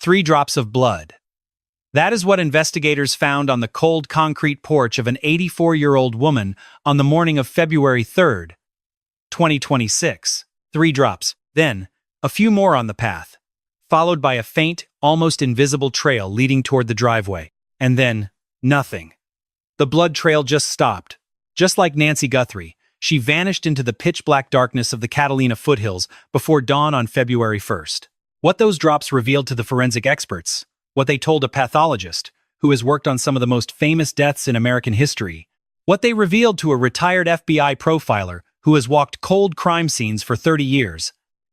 3 drops of blood. That is what investigators found on the cold concrete porch of an 84-year-old woman on the morning of February 3rd, 2026. 3 drops. Then, a few more on the path, followed by a faint, almost invisible trail leading toward the driveway. And then, nothing. The blood trail just stopped. Just like Nancy Guthrie, she vanished into the pitch-black darkness of the Catalina foothills before dawn on February 1st. What those drops revealed to the forensic experts, what they told a pathologist who has worked on some of the most famous deaths in American history, what they revealed to a retired FBI profiler who has walked cold crime scenes for 30 years,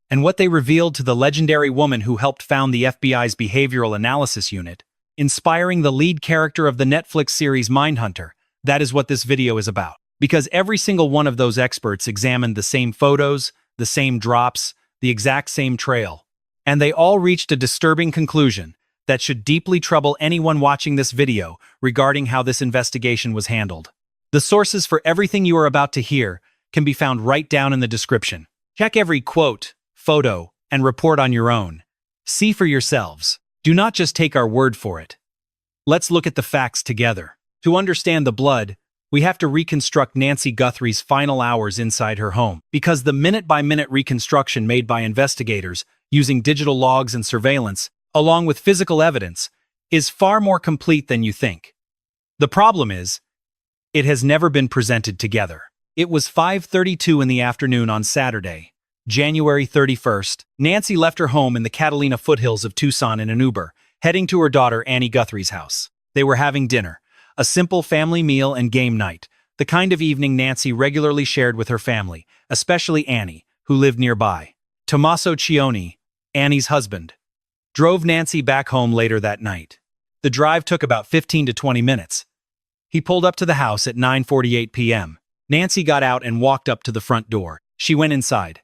and what they revealed to the legendary woman who helped found the FBI's Behavioral Analysis Unit, inspiring the lead character of the Netflix series Mindhunter. That is what this video is about. Because every single one of those experts examined the same photos, the same drops, the exact same trail. And they all reached a disturbing conclusion that should deeply trouble anyone watching this video regarding how this investigation was handled. The sources for everything you are about to hear can be found right down in the description. Check every quote, photo, and report on your own. See for yourselves. Do not just take our word for it. Let's look at the facts together. To understand the blood, we have to reconstruct Nancy Guthrie's final hours inside her home, because the minute-by-minute reconstruction made by investigators using digital logs and surveillance, along with physical evidence, is far more complete than you think. The problem is, it has never been presented together. It was 5:32 in the afternoon on Saturday, January 31st. Nancy left her home in the Catalina foothills of Tucson in an Uber, heading to her daughter Annie Guthrie's house. They were having dinner, a simple family meal and game night, the kind of evening Nancy regularly shared with her family, especially Annie, who lived nearby. Tommaso Cioni, Annie's husband, drove Nancy back home later that night. The drive took about 15 to 20 minutes. He pulled up to the house at 9:48 p.m. Nancy got out and walked up to the front door. She went inside.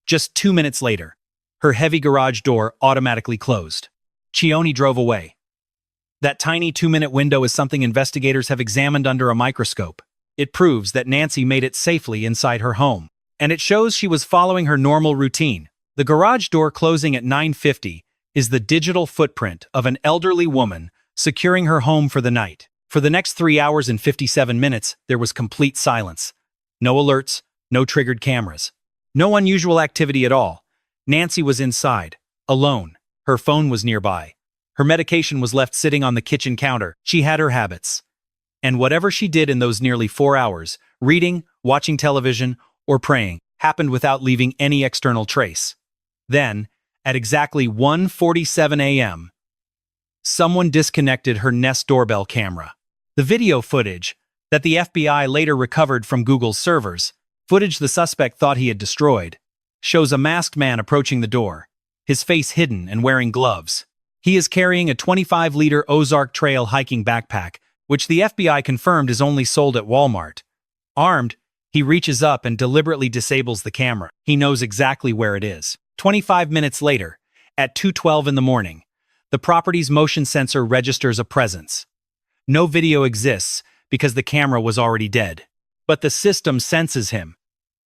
Just 2 minutes later, her heavy garage door automatically closed. Cioni drove away. That tiny 2-minute window is something investigators have examined under a microscope. It proves that Nancy made it safely inside her home. And it shows she was following her normal routine. The garage door closing at 9:50 is the digital footprint of an elderly woman securing her home for the night. For the next 3 hours and 57 minutes, there was complete silence. No alerts, no triggered cameras. No unusual activity at all. Nancy was inside, alone. Her phone was nearby. Her medication was left sitting on the kitchen counter. She had her habits. And whatever she did in those nearly 4 hours, reading, watching television, or praying, happened without leaving any external trace. Then, at exactly 1:47 a.m., someone disconnected her Nest doorbell camera. The video footage, that the FBI later recovered from Google's servers, footage the suspect thought he had destroyed, shows a masked man approaching the door, his face hidden and wearing gloves. He is carrying a 25-liter Ozark Trail hiking backpack, which the FBI confirmed is only sold at Walmart. Armed, he reaches up and deliberately disables the camera. He knows exactly where it is. 25 minutes later, at 2:12 in the morning, the property's motion sensor registers a presence. No video exists because the camera was already dead. But the system senses him.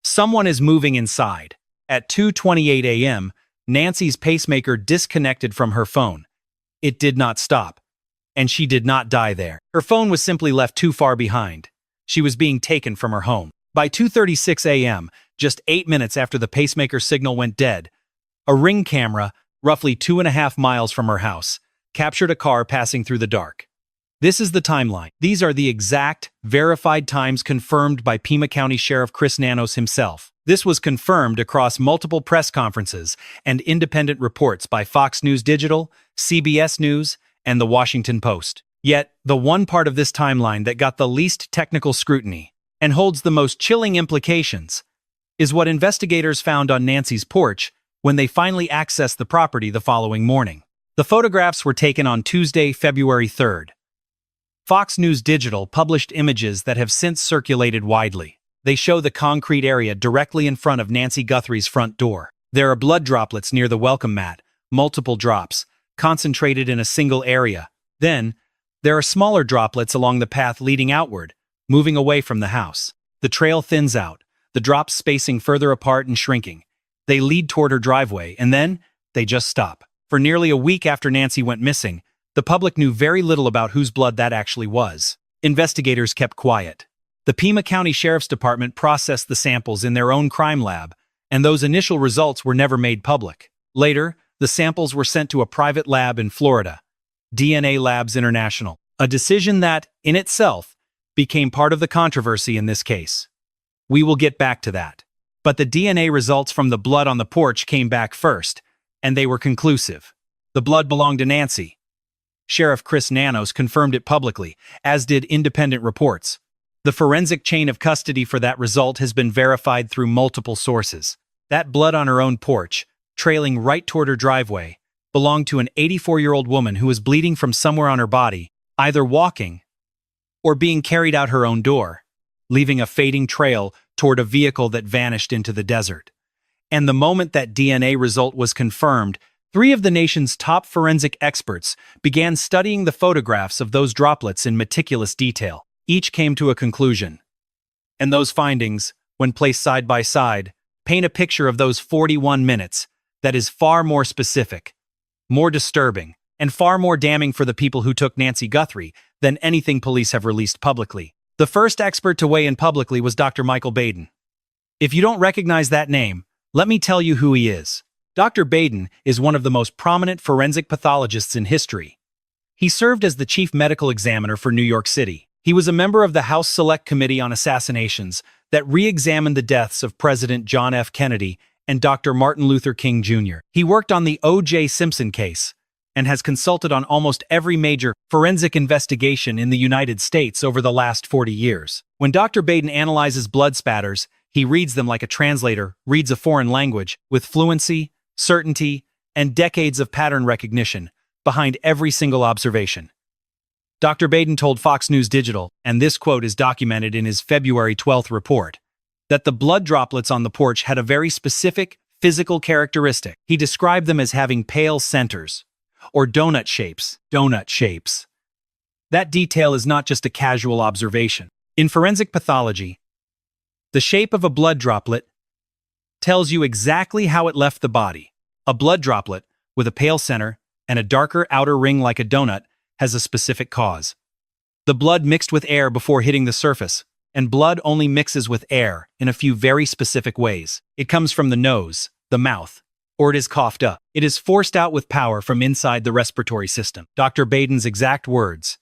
Someone is moving inside. At 2:28 a.m., Nancy's pacemaker disconnected from her phone. It did not stop. And she did not die there. Her phone was simply left too far behind. She was being taken from her home. By 2:36 a.m., just 8 minutes after the pacemaker signal went dead, a Ring camera, roughly 2.5 miles from her house, captured a car passing through the dark. This is the timeline. These are the exact, verified times confirmed by Pima County Sheriff Chris Nanos himself. This was confirmed across multiple press conferences and independent reports by Fox News Digital, CBS News, and The Washington Post. Yet, the one part of this timeline that got the least technical scrutiny and holds the most chilling implications is what investigators found on Nancy's porch when they finally accessed the property the following morning. The photographs were taken on Tuesday, February 3rd. Fox News Digital published images that have since circulated widely. They show the concrete area directly in front of Nancy Guthrie's front door. There are blood droplets near the welcome mat, multiple drops, concentrated in a single area. Then, there are smaller droplets along the path leading outward, moving away from the house. The trail thins out, the drops spacing further apart and shrinking. They lead toward her driveway, and then they just stop. For nearly a week after Nancy went missing, the public knew very little about whose blood that actually was. Investigators kept quiet. The Pima County Sheriff's Department processed the samples in their own crime lab, and those initial results were never made public. Later, the samples were sent to a private lab in Florida, DNA Labs International, a decision that, in itself, became part of the controversy in this case. We will get back to that. But the DNA results from the blood on the porch came back first, and they were conclusive. The blood belonged to Nancy. Sheriff Chris Nanos confirmed it publicly, as did independent reports. The forensic chain of custody for that result has been verified through multiple sources. That blood on her own porch, trailing right toward her driveway, belonged to an 84-year-old woman who was bleeding from somewhere on her body, either walking or being carried out her own door, leaving a fading trail toward a vehicle that vanished into the desert. And the moment that DNA result was confirmed, 3 of the nation's top forensic experts began studying the photographs of those droplets in meticulous detail. Each came to a conclusion. And those findings, when placed side by side, paint a picture of those 41 minutes that is far more specific, more disturbing, and far more damning for the people who took Nancy Guthrie than anything police have released publicly. The first expert to weigh in publicly was Dr. Michael Baden. If you don't recognize that name, let me tell you who he is. Dr. Baden is one of the most prominent forensic pathologists in history. He served as the chief medical examiner for New York City. He was a member of the House Select Committee on Assassinations that re-examined the deaths of President John F. Kennedy and Dr. Martin Luther King Jr. He worked on the O.J. Simpson case and has consulted on almost every major forensic investigation in the United States over the last 40 years. When Dr. Baden analyzes blood spatters, he reads them like a translator reads a foreign language, with fluency, certainty, and decades of pattern recognition behind every single observation. Dr. Baden told Fox News Digital, and this quote is documented in his February 12th report, that the blood droplets on the porch had a very specific physical characteristic. He described them as having pale centers, or donut shapes. That detail is not just a casual observation. In forensic pathology, the shape of a blood droplet tells you exactly how it left the body. A blood droplet, with a pale center and a darker outer ring like a donut, has a specific cause. The blood mixed with air before hitting the surface, and blood only mixes with air in a few very specific ways. It comes from the nose, the mouth, or it is coughed up. It is forced out with power from inside the respiratory system. Dr. Baden's exact words: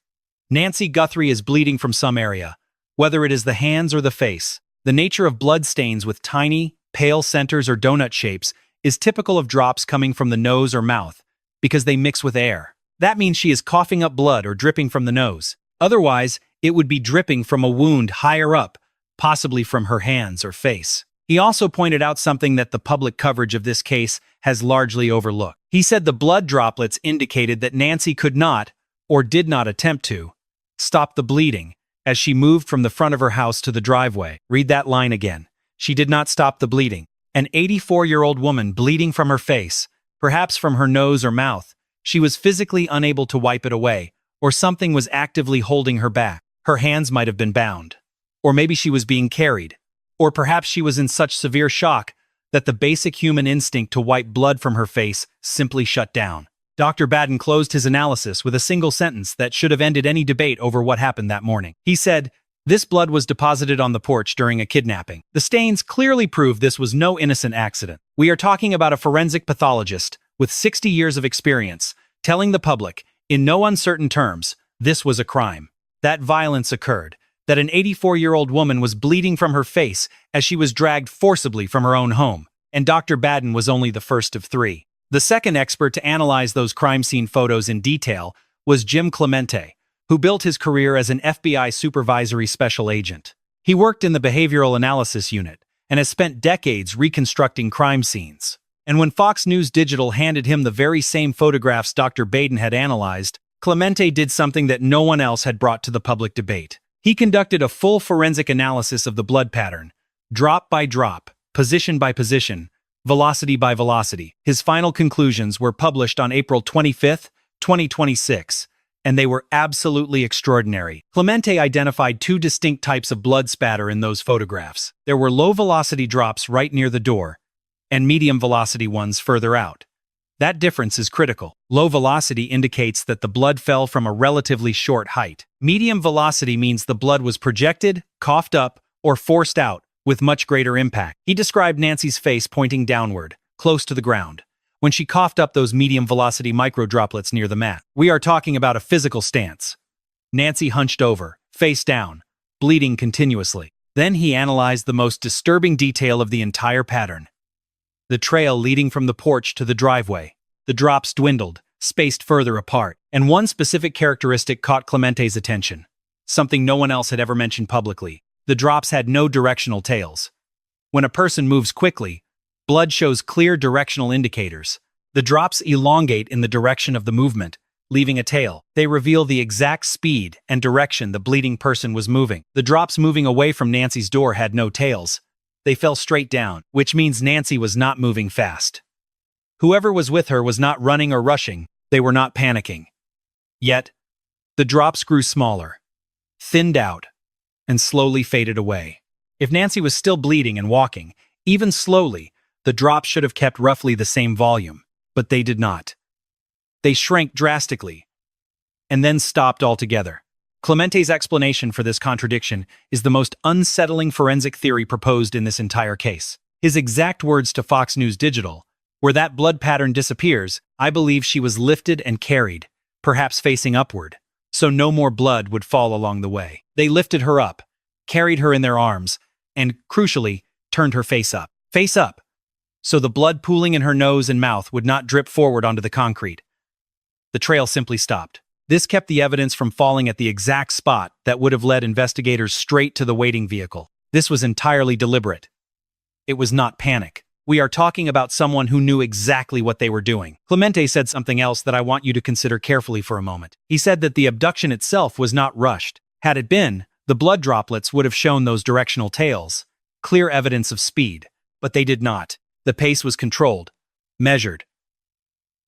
Nancy Guthrie is bleeding from some area, whether it is the hands or the face. The nature of blood stains with tiny, pale centers or donut shapes is typical of drops coming from the nose or mouth, because they mix with air. That means she is coughing up blood or dripping from the nose. Otherwise, it would be dripping from a wound higher up, possibly from her hands or face. He also pointed out something that the public coverage of this case has largely overlooked. He said the blood droplets indicated that Nancy could not, or did not attempt to, stop the bleeding as she moved from the front of her house to the driveway. Read that line again. She did not stop the bleeding. An 84-year-old woman bleeding from her face, perhaps from her nose or mouth. She was physically unable to wipe it away, or something was actively holding her back. Her hands might have been bound. Or maybe she was being carried. Or perhaps she was in such severe shock that the basic human instinct to wipe blood from her face simply shut down. Dr. Baden closed his analysis with a single sentence that should have ended any debate over what happened that morning. He said, "This blood was deposited on the porch during a kidnapping. The stains clearly prove this was no innocent accident. We are talking about a forensic pathologist with 60 years of experience, telling the public, in no uncertain terms, this was a crime. That violence occurred, that an 84-year-old woman was bleeding from her face as she was dragged forcibly from her own home. And Dr. Baden was only the first of 3. The second expert to analyze those crime scene photos in detail was Jim Clemente, who built his career as an FBI supervisory special agent. He worked in the behavioral analysis unit and has spent decades reconstructing crime scenes. And when Fox News Digital handed him the very same photographs Dr. Baden had analyzed, Clemente did something that no one else had brought to the public debate. He conducted a full forensic analysis of the blood pattern, drop by drop, position by position, velocity by velocity. His final conclusions were published on April 25, 2026, and they were absolutely extraordinary. Clemente identified 2 distinct types of blood spatter in those photographs. There were low-velocity drops right near the door, and medium-velocity ones further out. That difference is critical. Low velocity indicates that the blood fell from a relatively short height. Medium velocity means the blood was projected, coughed up, or forced out, with much greater impact. He described Nancy's face pointing downward, close to the ground, when she coughed up those medium-velocity microdroplets near the mat. We are talking about a physical stance. Nancy hunched over, face down, bleeding continuously. Then he analyzed the most disturbing detail of the entire pattern. The trail leading from the porch to the driveway. The drops dwindled, spaced further apart, and one specific characteristic caught Clemente's attention. Something no one else had ever mentioned publicly. The drops had no directional tails. When a person moves quickly, blood shows clear directional indicators. The drops elongate in the direction of the movement, leaving a tail. They reveal the exact speed and direction the bleeding person was moving. The drops moving away from Nancy's door had no tails. They fell straight down, which means Nancy was not moving fast. Whoever was with her was not running or rushing. They were not panicking. Yet, the drops grew smaller, thinned out, and slowly faded away. If Nancy was still bleeding and walking, even slowly, the drops should have kept roughly the same volume, but they did not. They shrank drastically, and then stopped altogether. Clemente's explanation for this contradiction is the most unsettling forensic theory proposed in this entire case. His exact words to Fox News Digital, "Where that blood pattern disappears, I believe she was lifted and carried, perhaps facing upward, so no more blood would fall along the way. They lifted her up, carried her in their arms, and, crucially, turned her face up. Face up, so the blood pooling in her nose and mouth would not drip forward onto the concrete. The trail simply stopped. This kept the evidence from falling at the exact spot that would have led investigators straight to the waiting vehicle. This was entirely deliberate. It was not panic. We are talking about someone who knew exactly what they were doing." Clemente said something else that I want you to consider carefully for a moment. He said that the abduction itself was not rushed. Had it been, the blood droplets would have shown those directional tails, clear evidence of speed, but they did not. The pace was controlled, measured,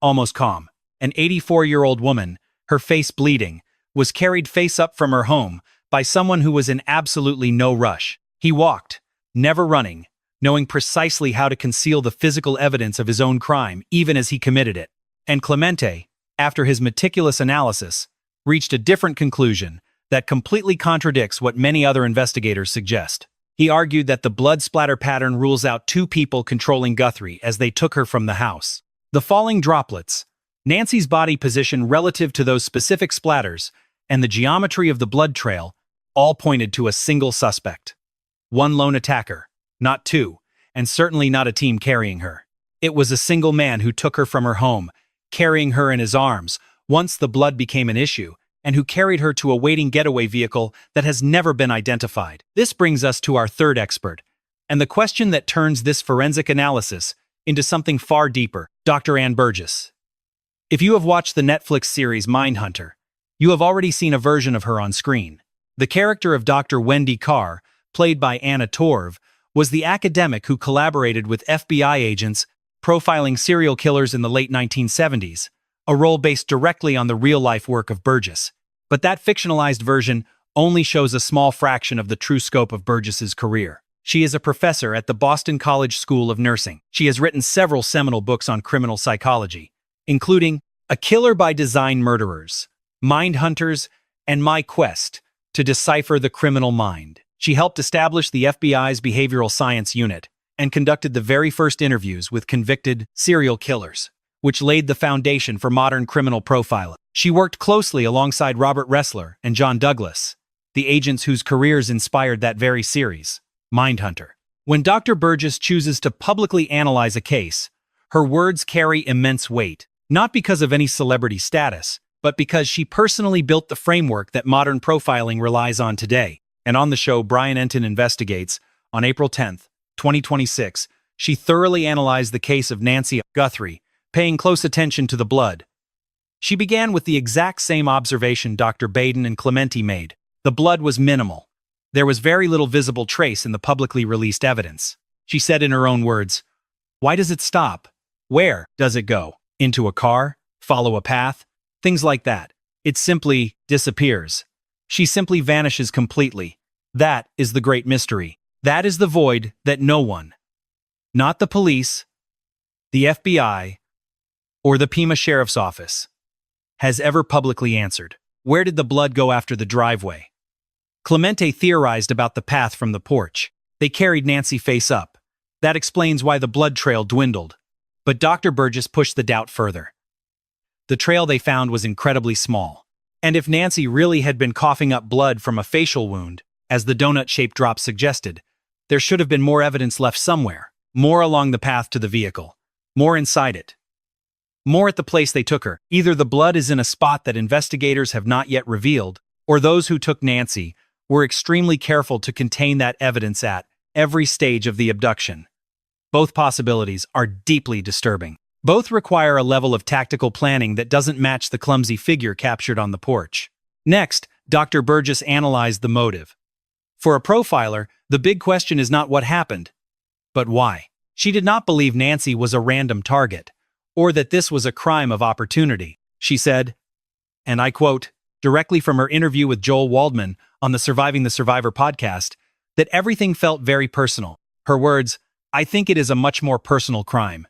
almost calm. An 84-year-old woman, her face bleeding, was carried face up from her home by someone who was in absolutely no rush. He walked, never running, knowing precisely how to conceal the physical evidence of his own crime even as he committed it. And Clemente, after his meticulous analysis, reached a different conclusion that completely contradicts what many other investigators suggest. He argued that the blood splatter pattern rules out two people controlling Guthrie as they took her from the house. The falling droplets, Nancy's body position relative to those specific splatters, and the geometry of the blood trail all pointed to a single suspect. One lone attacker, not two, and certainly not a team carrying her. It was a single man who took her from her home, carrying her in his arms once the blood became an issue, and who carried her to a waiting getaway vehicle that has never been identified. This brings us to our third expert, and the question that turns this forensic analysis into something far deeper, Dr. Ann Burgess. If you have watched the Netflix series Mindhunter, you have already seen a version of her on screen. The character of Dr. Wendy Carr, played by Anna Torv, was the academic who collaborated with FBI agents profiling serial killers in the late 1970s, a role based directly on the real-life work of Burgess. But that fictionalized version only shows a small fraction of the true scope of Burgess's career. She is a professor at the Boston College School of Nursing. She has written several seminal books on criminal psychology, including A Killer by Design Murderers, Mind Hunters, and My Quest to Decipher the Criminal Mind. She helped establish the FBI's behavioral science unit and conducted the very first interviews with convicted serial killers, which laid the foundation for modern criminal profiling. She worked closely alongside Robert Ressler and John Douglas, the agents whose careers inspired that very series, Mindhunter. When Dr. Burgess chooses to publicly analyze a case, her words carry immense weight, not because of any celebrity status, but because she personally built the framework that modern profiling relies on today. And on the show Brian Entin Investigates, on April 10, 2026, she thoroughly analyzed the case of Nancy Guthrie, paying close attention to the blood. She began with the exact same observation Dr. Baden and Clemente made. The blood was minimal. There was very little visible trace in the publicly released evidence. She said in her own words, "Why does it stop? Where does it go? Into a car? Follow a path? Things like that. It simply disappears. She simply vanishes completely. That is the great mystery. That is the void that no one, not the police, the FBI, or the Pima Sheriff's Office, has ever publicly answered. Where did the blood go after the driveway? Clemente theorized about the path from the porch. They carried Nancy face up. That explains why the blood trail dwindled. But Dr. Burgess pushed the doubt further. The trail they found was incredibly small. And if Nancy really had been coughing up blood from a facial wound, as the donut-shaped drop suggested, there should have been more evidence left somewhere. More along the path to the vehicle. More inside it. More at the place they took her. Either the blood is in a spot that investigators have not yet revealed, or those who took Nancy were extremely careful to contain that evidence at every stage of the abduction. Both possibilities are deeply disturbing. Both require a level of tactical planning that doesn't match the clumsy figure captured on the porch. Next, Dr. Burgess analyzed the motive. For a profiler, the big question is not what happened, but why. She did not believe Nancy was a random target, or that this was a crime of opportunity. She said, and I quote, directly from her interview with Joel Waldman on the Surviving the Survivor podcast, that everything felt very personal. Her words, I think it is a much more personal crime.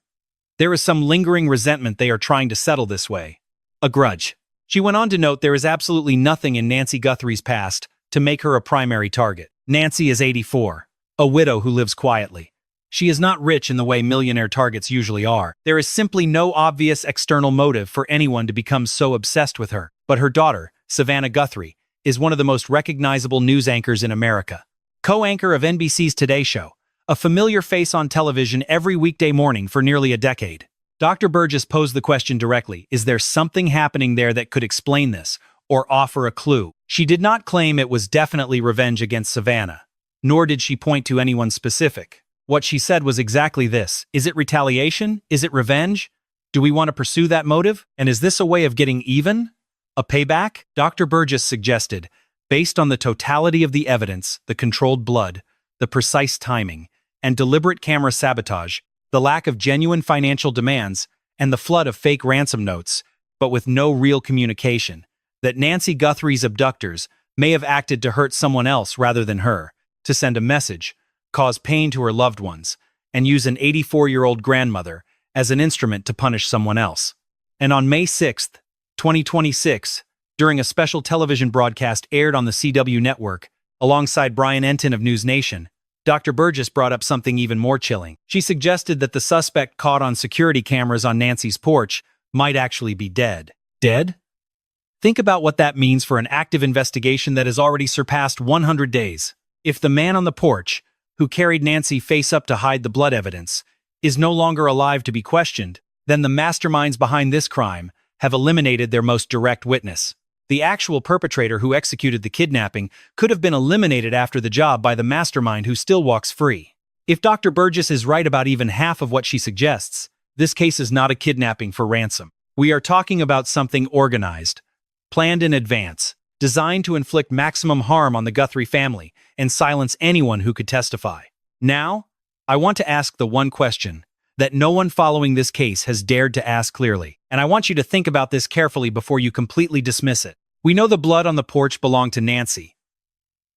There is some lingering resentment they are trying to settle this way. A grudge. She went on to note there is absolutely nothing in Nancy Guthrie's past to make her a primary target. Nancy is 84, a widow who lives quietly. She is not rich in the way millionaire targets usually are. There is simply no obvious external motive for anyone to become so obsessed with her. But her daughter, Savannah Guthrie, is one of the most recognizable news anchors in America. Co-anchor of NBC's Today Show, a familiar face on television every weekday morning for nearly a decade. Dr. Burgess posed the question directly, is there something happening there that could explain this, or offer a clue? She did not claim it was definitely revenge against Savannah, nor did she point to anyone specific. What she said was exactly this. Is it retaliation? Is it revenge? Do we want to pursue that motive? And is this a way of getting even? A payback? Dr. Burgess suggested, based on the totality of the evidence, the controlled blood, the precise timing, and deliberate camera sabotage, the lack of genuine financial demands, and the flood of fake ransom notes, but with no real communication, that Nancy Guthrie's abductors may have acted to hurt someone else rather than her, to send a message, cause pain to her loved ones, and use an 84-year-old grandmother as an instrument to punish someone else. And on May 6, 2026, during a special television broadcast aired on the CW network, alongside Brian Entin of News Nation, Dr. Burgess brought up something even more chilling. She suggested that the suspect caught on security cameras on Nancy's porch might actually be dead. Dead? Think about what that means for an active investigation that has already surpassed 100 days. If the man on the porch, who carried Nancy face up to hide the blood evidence, is no longer alive to be questioned, then the masterminds behind this crime have eliminated their most direct witness. The actual perpetrator who executed the kidnapping could have been eliminated after the job by the mastermind who still walks free. If Dr. Burgess is right about even half of what she suggests, this case is not a kidnapping for ransom. We are talking about something organized, planned in advance, designed to inflict maximum harm on the Guthrie family and silence anyone who could testify. Now, I want to ask the one question that no one following this case has dared to ask clearly, and I want you to think about this carefully before you completely dismiss it. We know the blood on the porch belonged to Nancy.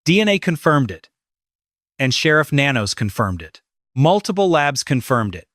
DNA confirmed it. And Sheriff Nanos confirmed it. Multiple labs confirmed it.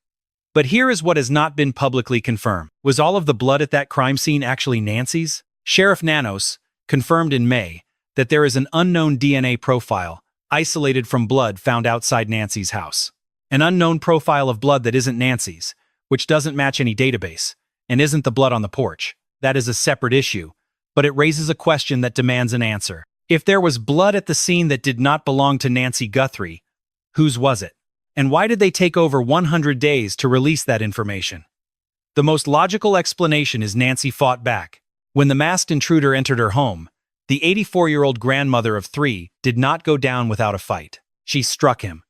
But here is what has not been publicly confirmed. Was all of the blood at that crime scene actually Nancy's? Sheriff Nanos confirmed in May that there is an unknown DNA profile isolated from blood found outside Nancy's house. An unknown profile of blood that isn't Nancy's, which doesn't match any database, and isn't the blood on the porch. That is a separate issue, but it raises a question that demands an answer. If there was blood at the scene that did not belong to Nancy Guthrie, whose was it? And why did they take over 100 days to release that information? The most logical explanation is Nancy fought back. When the masked intruder entered her home, the 84-year-old grandmother of 3 did not go down without a fight. She struck him.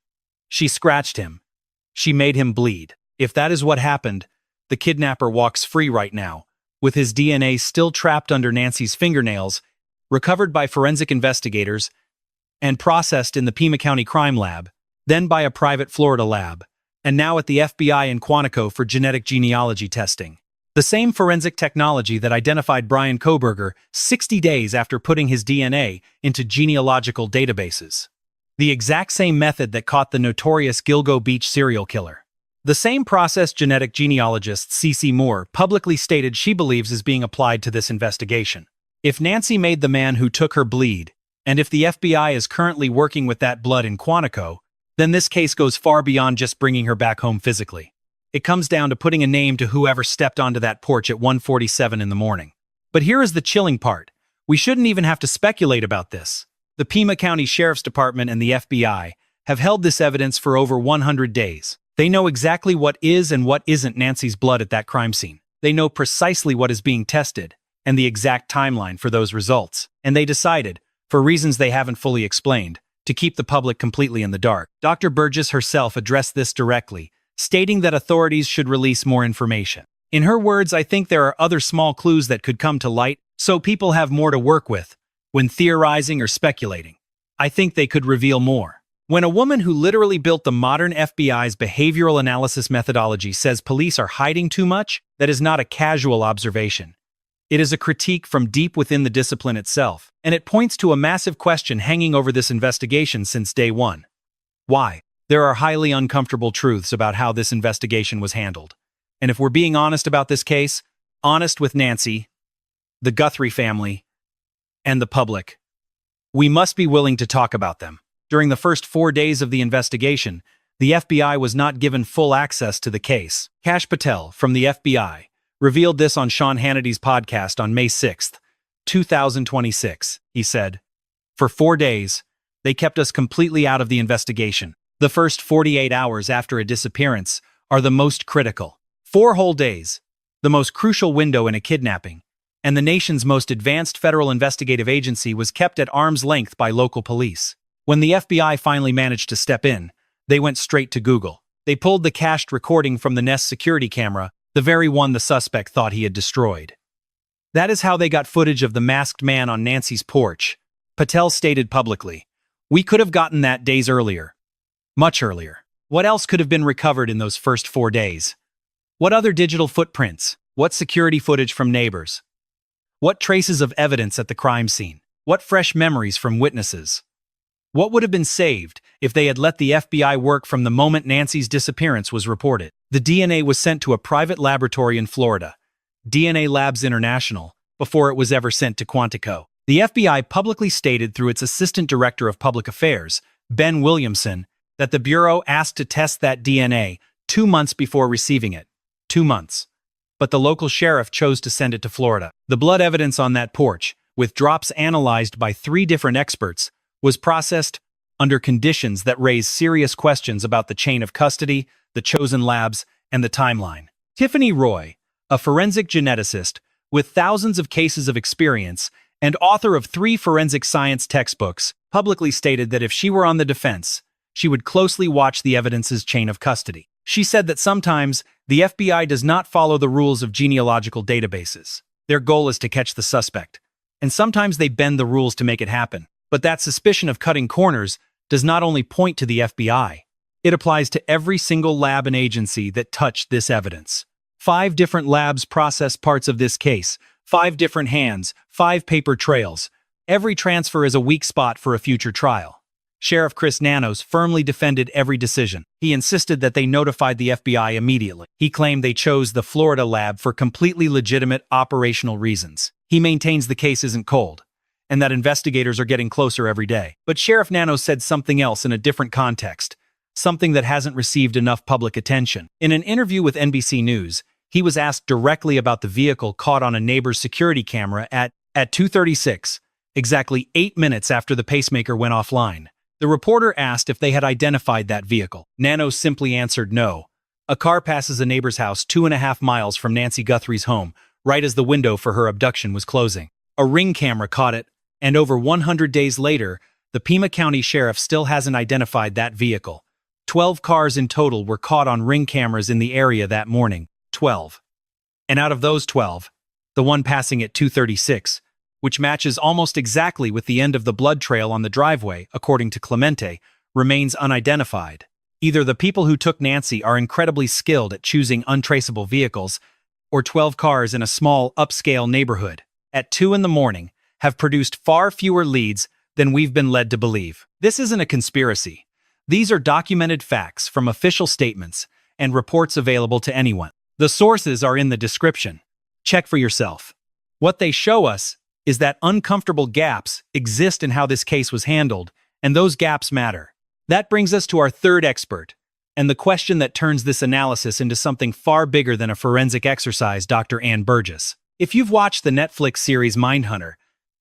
She scratched him. She made him bleed. If that is what happened, the kidnapper walks free right now, with his DNA still trapped under Nancy's fingernails, recovered by forensic investigators, and processed in the Pima County Crime Lab, then by a private Florida lab, and now at the FBI in Quantico for genetic genealogy testing. The same forensic technology that identified Brian Kohberger 60 days after putting his DNA into genealogical databases. The exact same method that caught the notorious Gilgo Beach serial killer. The same process genetic genealogist C.C. Moore publicly stated she believes is being applied to this investigation. If Nancy made the man who took her bleed, and if the FBI is currently working with that blood in Quantico, then this case goes far beyond just bringing her back home physically. It comes down to putting a name to whoever stepped onto that porch at 1:47 in the morning. But here is the chilling part. We shouldn't even have to speculate about this. The Pima County Sheriff's Department and the FBI have held this evidence for over 100 days. They know exactly what is and what isn't Nancy's blood at that crime scene. They know precisely what is being tested and the exact timeline for those results. And they decided, for reasons they haven't fully explained, to keep the public completely in the dark. Dr. Burgess herself addressed this directly, stating that authorities should release more information. In her words, I think there are other small clues that could come to light, so people have more to work with when theorizing or speculating. I think they could reveal more. When a woman who literally built the modern FBI's behavioral analysis methodology says police are hiding too much, that is not a casual observation. It is a critique from deep within the discipline itself, and it points to a massive question hanging over this investigation since day one. Why? There are highly uncomfortable truths about how this investigation was handled. And if we're being honest about this case, honest with Nancy, the Guthrie family, and the public, we must be willing to talk about them. During the first 4 days of the investigation, the FBI was not given full access to the case. Kash Patel, from the FBI, revealed this on Sean Hannity's podcast on May 6, 2026. He said, "For 4 days, they kept us completely out of the investigation. The first 48 hours after a disappearance are the most critical. 4 whole days, the most crucial window in a kidnapping, and the nation's most advanced federal investigative agency was kept at arm's length by local police. When the FBI finally managed to step in, they went straight to Google. They pulled the cached recording from the Nest security camera, the very one the suspect thought he had destroyed. That is how they got footage of the masked man on Nancy's porch," Patel stated publicly. "We could have gotten that days earlier. Much earlier. What else could have been recovered in those first 4 days? What other digital footprints? What security footage from neighbors? What traces of evidence at the crime scene? What fresh memories from witnesses? What would have been saved if they had let the FBI work from the moment Nancy's disappearance was reported?" The DNA was sent to a private laboratory in Florida, DNA Labs International, before it was ever sent to Quantico. The FBI publicly stated through its Assistant Director of Public Affairs, Ben Williamson, that the Bureau asked to test that DNA 2 months before receiving it. 2 months. But the local sheriff chose to send it to Florida. The blood evidence on that porch, with drops analyzed by 3 different experts, was processed under conditions that raise serious questions about the chain of custody, the chosen labs, and the timeline. Tiffany Roy, a forensic geneticist with thousands of cases of experience and author of 3 forensic science textbooks, publicly stated that if she were on the defense, she would closely watch the evidence's chain of custody. She said that sometimes the FBI does not follow the rules of genealogical databases. Their goal is to catch the suspect, and sometimes they bend the rules to make it happen. But that suspicion of cutting corners does not only point to the FBI. It applies to every single lab and agency that touched this evidence. 5 different labs processed parts of this case, 5 different hands, 5 paper trails. Every transfer is a weak spot for a future trial. Sheriff Chris Nanos firmly defended every decision. He insisted that they notified the FBI immediately. He claimed they chose the Florida lab for completely legitimate operational reasons. He maintains the case isn't cold, and that investigators are getting closer every day. But Sheriff Nanos said something else in a different context, something that hasn't received enough public attention. In an interview with NBC News, he was asked directly about the vehicle caught on a neighbor's security camera at 2:36, exactly 8 minutes after the pacemaker went offline. The reporter asked if they had identified that vehicle. Nanos simply answered no. A car passes a neighbor's house 2.5 miles from Nancy Guthrie's home, right as the window for her abduction was closing. A Ring camera caught it, and over 100 days later, the Pima County Sheriff still hasn't identified that vehicle. 12 cars in total were caught on Ring cameras in the area that morning. 12. And out of those 12, the one passing at 2:36, which matches almost exactly with the end of the blood trail on the driveway, according to Clemente, remains unidentified. Either the people who took Nancy are incredibly skilled at choosing untraceable vehicles, or 12 cars in a small, upscale neighborhood at 2 in the morning have produced far fewer leads than we've been led to believe. This isn't a conspiracy. These are documented facts from official statements, and reports available to anyone. The sources are in the description. Check for yourself. What they show us is that uncomfortable gaps exist in how this case was handled, and those gaps matter. That brings us to our third expert, and the question that turns this analysis into something far bigger than a forensic exercise, Dr. Ann Burgess. If you've watched the Netflix series Mindhunter,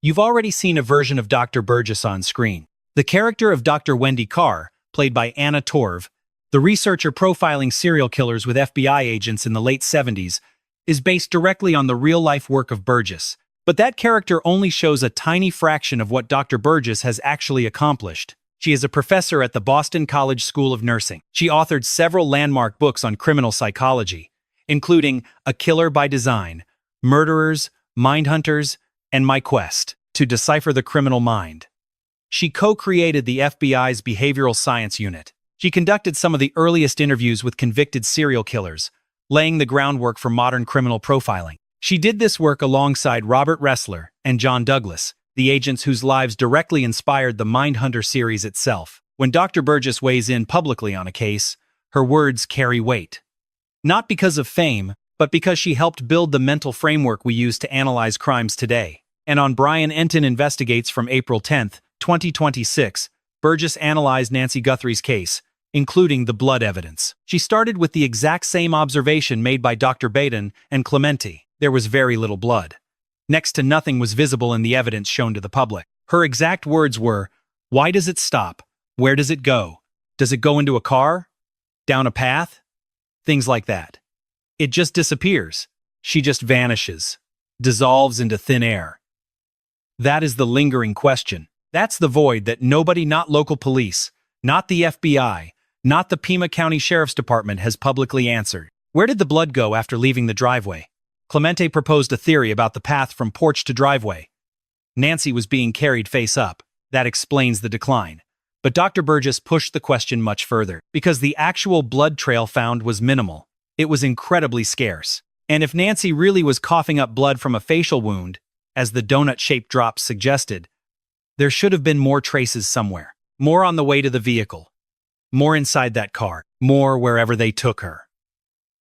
you've already seen a version of Dr. Burgess on screen. The character of Dr. Wendy Carr, played by Anna Torv, the researcher profiling serial killers with FBI agents in the late 70s, is based directly on the real-life work of Burgess. But that character only shows a tiny fraction of what Dr. Burgess has actually accomplished. She is a professor at the Boston College School of Nursing. She authored several landmark books on criminal psychology, including A Killer by Design, Murderers, Mindhunters, and My Quest to Decipher the Criminal Mind. She co-created the FBI's Behavioral Science Unit. She conducted some of the earliest interviews with convicted serial killers, laying the groundwork for modern criminal profiling. She did this work alongside Robert Ressler and John Douglas, the agents whose lives directly inspired the Mindhunter series itself. When Dr. Burgess weighs in publicly on a case, her words carry weight. Not because of fame, but because she helped build the mental framework we use to analyze crimes today. And on Brian Entin Investigates from April 10, 2026, Burgess analyzed Nancy Guthrie's case, including the blood evidence. She started with the exact same observation made by Dr. Baden and Clementi. There was very little blood. Next to nothing was visible in the evidence shown to the public. Her exact words were, "Why does it stop? Where does it go? Does it go into a car? Down a path?" Things like that. It just disappears. She just vanishes, dissolves into thin air. That is the lingering question. That's the void that nobody, not local police, not the FBI, not the Pima County Sheriff's Department, has publicly answered. Where did the blood go after leaving the driveway? Clemente proposed a theory about the path from porch to driveway. Nancy was being carried face up. That explains the decline. But Dr. Burgess pushed the question much further, because the actual blood trail found was minimal. It was incredibly scarce. And if Nancy really was coughing up blood from a facial wound, as the donut-shaped drops suggested, there should have been more traces somewhere. More on the way to the vehicle. More inside that car. More wherever they took her.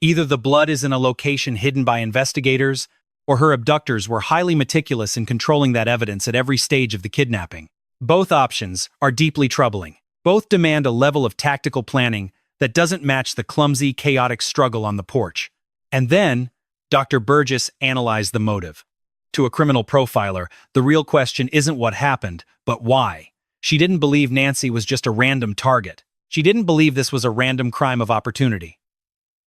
Either the blood is in a location hidden by investigators, or her abductors were highly meticulous in controlling that evidence at every stage of the kidnapping. Both options are deeply troubling. Both demand a level of tactical planning that doesn't match the clumsy, chaotic struggle on the porch. And then, Dr. Burgess analyzed the motive. To a criminal profiler, the real question isn't what happened, but why. She didn't believe Nancy was just a random target. She didn't believe this was a random crime of opportunity.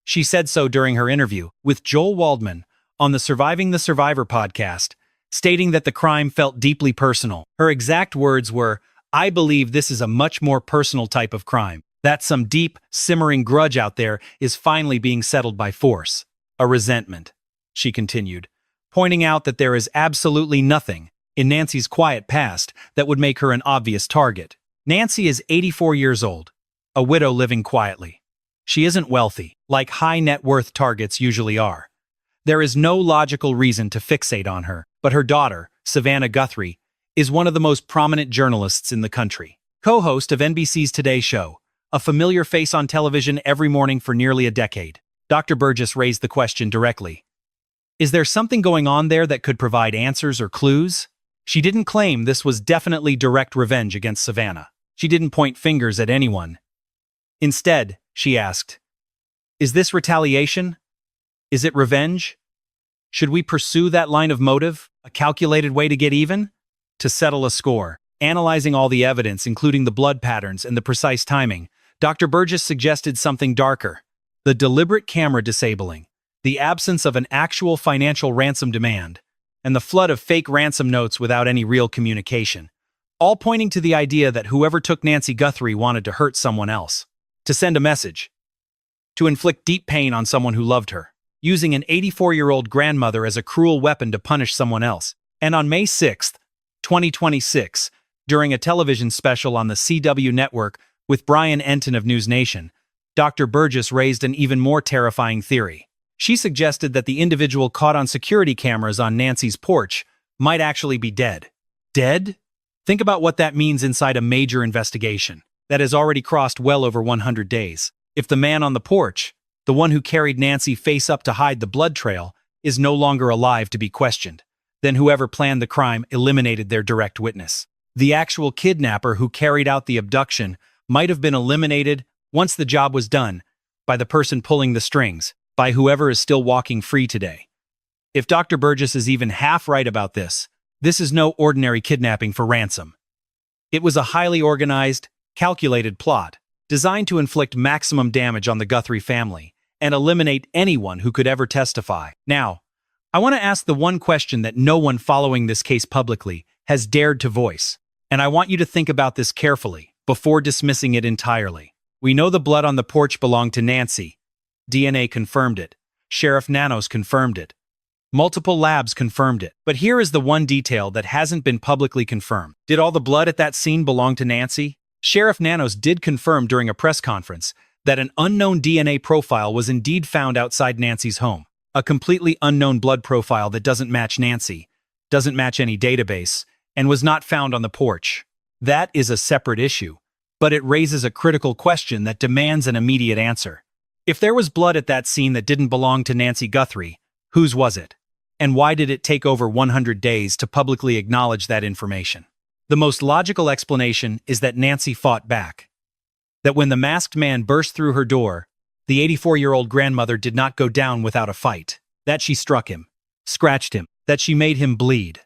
She said so during her interview with Joel Waldman on the Surviving the Survivor podcast, stating that the crime felt deeply personal. Her exact words were, "I believe this is a much more personal type of crime. That some deep, simmering grudge out there is finally being settled by force. A resentment," she continued, pointing out that there is absolutely nothing in Nancy's quiet past that would make her an obvious target. Nancy is 84 years old, a widow living quietly. She isn't wealthy, like high-net-worth targets usually are. There is no logical reason to fixate on her, but her daughter, Savannah Guthrie, is one of the most prominent journalists in the country. Co-host of NBC's Today Show, a familiar face on television every morning for nearly a decade. Dr. Burgess raised the question directly. Is there something going on there that could provide answers or clues? She didn't claim this was definitely direct revenge against Savannah. She didn't point fingers at anyone. Instead, she asked, "Is this retaliation? Is it revenge? Should we pursue that line of motive, a calculated way to get even? To settle a score?" Analyzing all the evidence, including the blood patterns and the precise timing, Dr. Burgess suggested something darker. The deliberate camera disabling, the absence of an actual financial ransom demand, and the flood of fake ransom notes without any real communication, all pointing to the idea that whoever took Nancy Guthrie wanted to hurt someone else. To send a message. To inflict deep pain on someone who loved her, using an 84-year-old grandmother as a cruel weapon to punish someone else. And on May 6, 2026, during a television special on the CW network with Brian Entin of News Nation, Dr. Burgess raised an even more terrifying theory. She suggested that the individual caught on security cameras on Nancy's porch might actually be dead. Dead? Think about what that means inside a major investigation that has already crossed well over 100 days. If the man on the porch, the one who carried Nancy face up to hide the blood trail, is no longer alive to be questioned. Then whoever planned the crime eliminated their direct witness. The actual kidnapper who carried out the abduction might have been eliminated once the job was done by the person pulling the strings, by whoever is still walking free today. If Dr. Burgess is even half right about this, this is no ordinary kidnapping for ransom. It was a highly organized, calculated plot, designed to inflict maximum damage on the Guthrie family and eliminate anyone who could ever testify. Now, I want to ask the one question that no one following this case publicly has dared to voice, and I want you to think about this carefully before dismissing it entirely. We know the blood on the porch belonged to Nancy. DNA confirmed it. Sheriff Nanos confirmed it. Multiple labs confirmed it. But here is the one detail that hasn't been publicly confirmed. Did all the blood at that scene belong to Nancy? Sheriff Nanos did confirm during a press conference that an unknown DNA profile was indeed found outside Nancy's home. A completely unknown blood profile that doesn't match Nancy, doesn't match any database, and was not found on the porch. That is a separate issue, but it raises a critical question that demands an immediate answer. If there was blood at that scene that didn't belong to Nancy Guthrie, whose was it? And why did it take over 100 days to publicly acknowledge that information? The most logical explanation is that Nancy fought back. That when the masked man burst through her door, the 84-year-old grandmother did not go down without a fight. That she struck him, scratched him, that she made him bleed.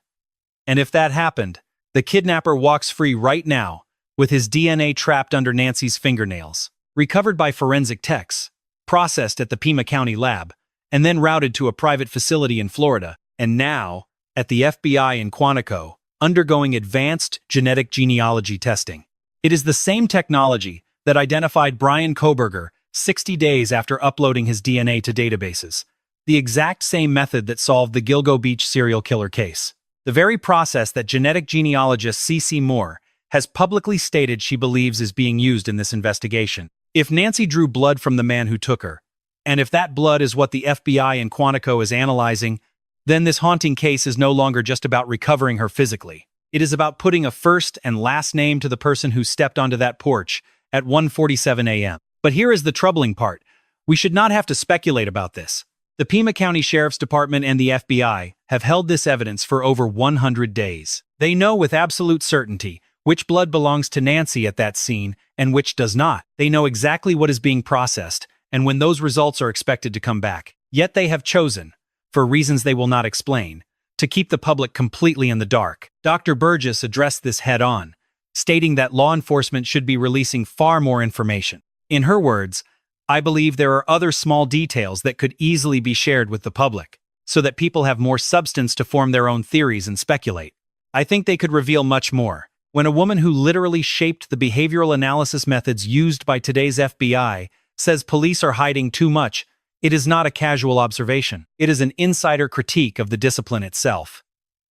And if that happened, the kidnapper walks free right now, with his DNA trapped under Nancy's fingernails, recovered by forensic techs, processed at the Pima County lab, and then routed to a private facility in Florida, and now, at the FBI in Quantico, undergoing advanced genetic genealogy testing. It is the same technology that identified Brian Koberger 60 days after uploading his DNA to databases. The exact same method that solved the Gilgo Beach serial killer case. The very process that genetic genealogist C.C. Moore has publicly stated she believes is being used in this investigation. If Nancy drew blood from the man who took her, and if that blood is what the FBI in Quantico is analyzing, then this haunting case is no longer just about recovering her physically. It is about putting a first and last name to the person who stepped onto that porch at 1:47 a.m. But here is the troubling part. We should not have to speculate about this. The Pima County Sheriff's Department and the FBI have held this evidence for over 100 days. They know with absolute certainty which blood belongs to Nancy at that scene and which does not. They know exactly what is being processed and when those results are expected to come back. Yet they have chosen, for reasons they will not explain, to keep the public completely in the dark. Dr. Burgess addressed this head-on, stating that law enforcement should be releasing far more information. In her words, "I believe there are other small details that could easily be shared with the public, so that people have more substance to form their own theories and speculate. I think they could reveal much more." When a woman who literally shaped the behavioral analysis methods used by today's FBI says police are hiding too much, it is not a casual observation. It is an insider critique of the discipline itself.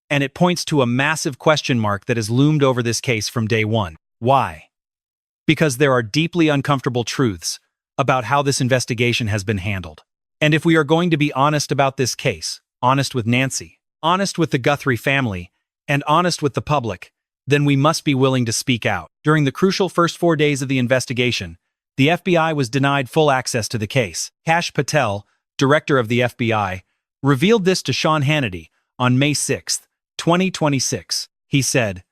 And it points to a massive question mark that has loomed over this case from day one. Why? Because there are deeply uncomfortable truths about how this investigation has been handled. And if we are going to be honest about this case, honest with Nancy, honest with the Guthrie family, and honest with the public, then we must be willing to speak out. During the crucial first 4 days of the investigation, the FBI was denied full access to the case. Kash Patel, director of the FBI, revealed this to Sean Hannity on May 6, 2026. He said,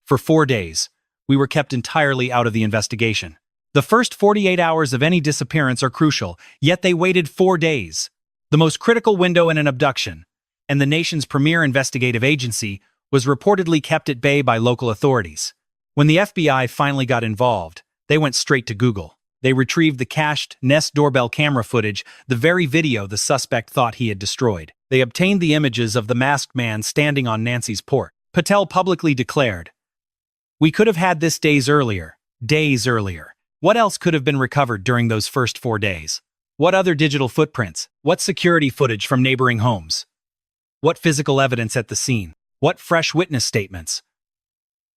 "For 4 days, we were kept entirely out of the investigation. The first 48 hours of any disappearance are crucial, yet they waited 4 days, the most critical window in an abduction, and the nation's premier investigative agency was reportedly kept at bay by local authorities. When the FBI finally got involved, they went straight to Google. They retrieved the cached Nest doorbell camera footage, the very video the suspect thought he had destroyed. They obtained the images of the masked man standing on Nancy's porch." Patel publicly declared, "We could have had this days earlier. What else could have been recovered during those first 4 days? What other digital footprints? What security footage from neighboring homes? What physical evidence at the scene? What fresh witness statements?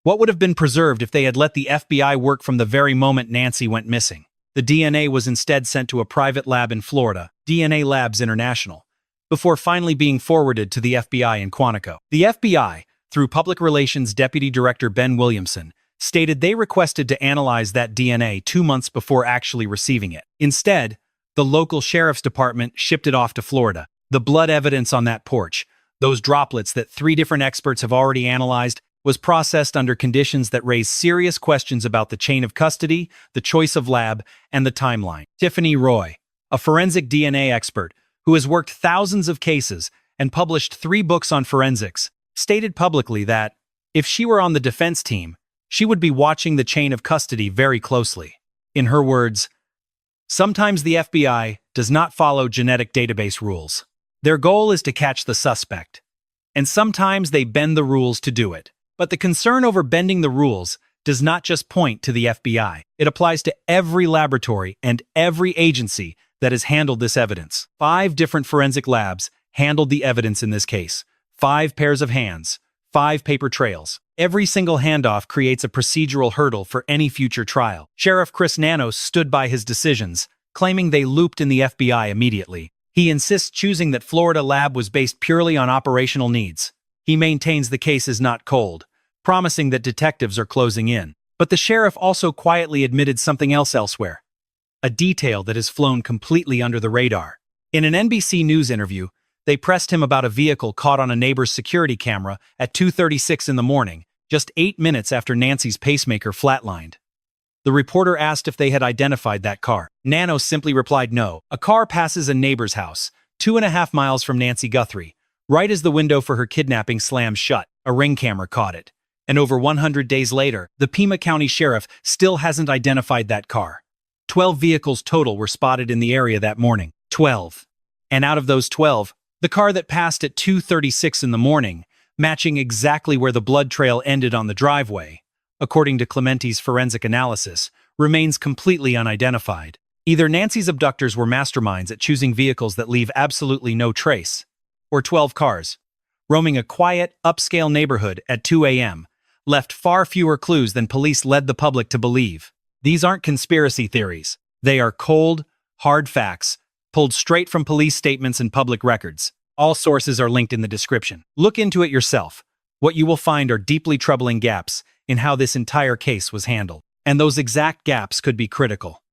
What would have been preserved if they had let the FBI work from the very moment Nancy went missing? The DNA was instead sent to a private lab in Florida, DNA Labs International, before finally being forwarded to the FBI in Quantico. The FBI, through Public Relations Deputy Director Ben Williamson, stated they requested to analyze that DNA 2 months before actually receiving it. Instead, The local sheriff's department shipped it off to Florida. The blood evidence on that porch, those droplets that 3 different experts have already analyzed, was processed under conditions that raise serious questions about the chain of custody, the choice of lab, and the timeline. Tiffany Roy, a forensic DNA expert who has worked thousands of cases and published 3 books on forensics, stated publicly that, if she were on the defense team, she would be watching the chain of custody very closely. In her words, sometimes the FBI does not follow genetic database rules. Their goal is to catch the suspect, and sometimes they bend the rules to do it. But the concern over bending the rules does not just point to the FBI. It applies to every laboratory and every agency that has handled this evidence. 5 different forensic labs handled the evidence in this case. 5 pairs of hands, 5 paper trails. Every single handoff creates a procedural hurdle for any future trial. Sheriff Chris Nanos stood by his decisions, claiming they looped in the FBI immediately. He insists choosing that Florida lab was based purely on operational needs. He maintains the case is not cold, promising that detectives are closing in. But the sheriff also quietly admitted something else elsewhere, a detail that has flown completely under the radar. In an NBC News interview, they pressed him about a vehicle caught on a neighbor's security camera at 2:36 in the morning, just 8 minutes after Nancy's pacemaker flatlined. The reporter asked if they had identified that car. Nanos simply replied no. A car passes a neighbor's house, 2.5 miles from Nancy Guthrie, right as the window for her kidnapping slams shut. A Ring camera caught it. And over 100 days later, the Pima County Sheriff still hasn't identified that car. 12 vehicles total were spotted in the area that morning. 12. And out of those 12, the car that passed at 2:36 in the morning, matching exactly where the blood trail ended on the driveway, according to Clementi's forensic analysis, remains completely unidentified. Either Nancy's abductors were masterminds at choosing vehicles that leave absolutely no trace, or 12 cars, roaming a quiet, upscale neighborhood at 2 a.m., left far fewer clues than police led the public to believe. These aren't conspiracy theories. They are cold, hard facts, pulled straight from police statements and public records. All sources are linked in the description. Look into it yourself. What you will find are deeply troubling gaps in how this entire case was handled. And those exact gaps could be critical.